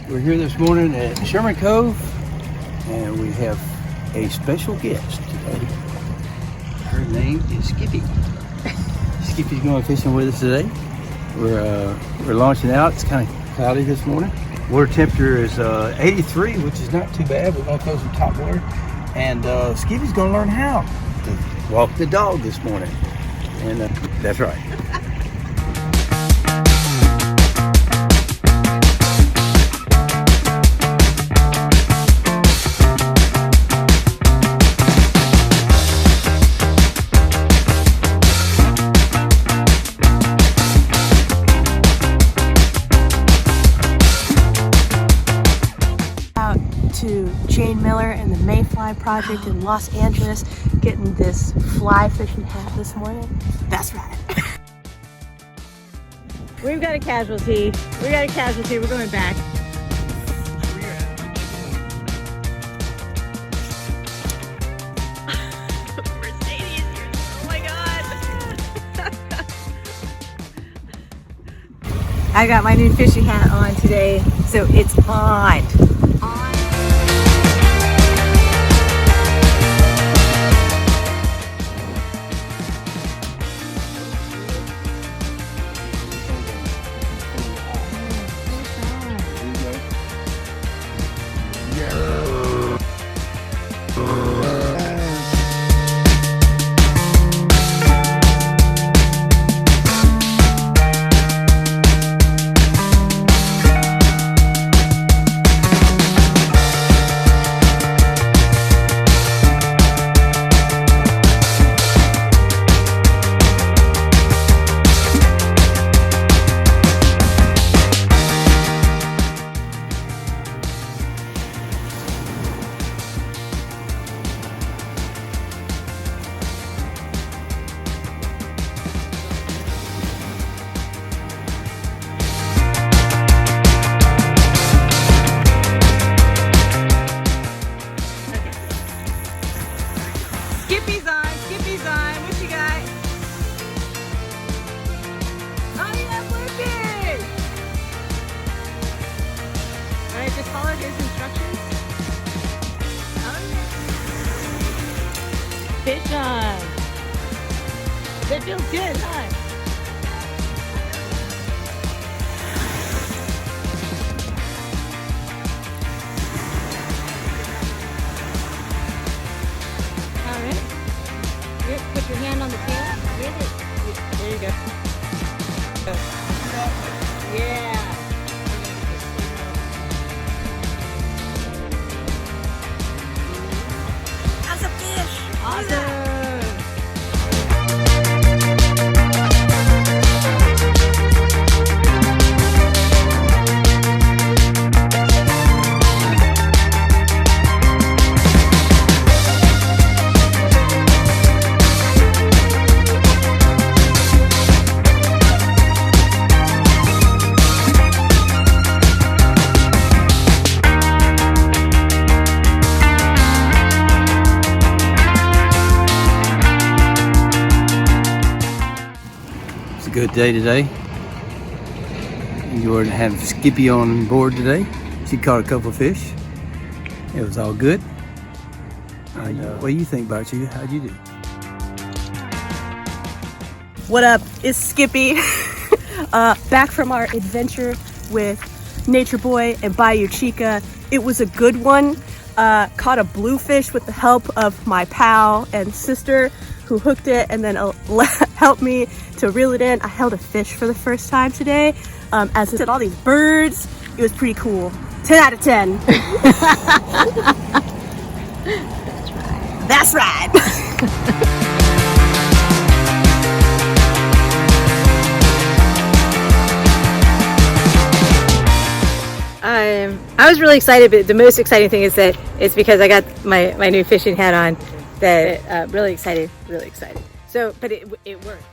We're here this morning at Sherman Cove, and we have a special guest today. Her name is Skippy. Skippy's going fishing with us today. We're launching out. It's kind of cloudy this morning. Water temperature is 83, which is not too bad. We're going to throw some top water, and Skippy's going to learn how to walk the dog this morning. And that's right. To Jane Miller and the Mayfly Project in Los Angeles, getting this fly fishing hat this morning. That's right. We've got a casualty. We're going back. Mercedes, oh my God. I got my new fishing hat on today, so it's on. Skippy's on. What you got? Oh, yeah, bluefish! Alright, just follow his instructions. Oh, yeah. Fish on. That feels good, huh? Put your hand on the tail. There you go. Yeah. That's a fish. Awesome. Good day today. Enjoyed having Skippy on board today. She caught a couple of fish. It was all good. What do you think about you? How'd you do? What up? It's Skippy. Back from our adventure with Nature Boy and Bayou Chica. It was a good one. Caught a bluefish with the help of my pal and sister who hooked it and then helped me to reel it in. I held a fish for the first time today. As I said, all these birds, it was pretty cool. 10 out of 10. That's right. I was really excited, but the most exciting thing is that it's because I got my new fishing hat on that really excited. So, but it worked.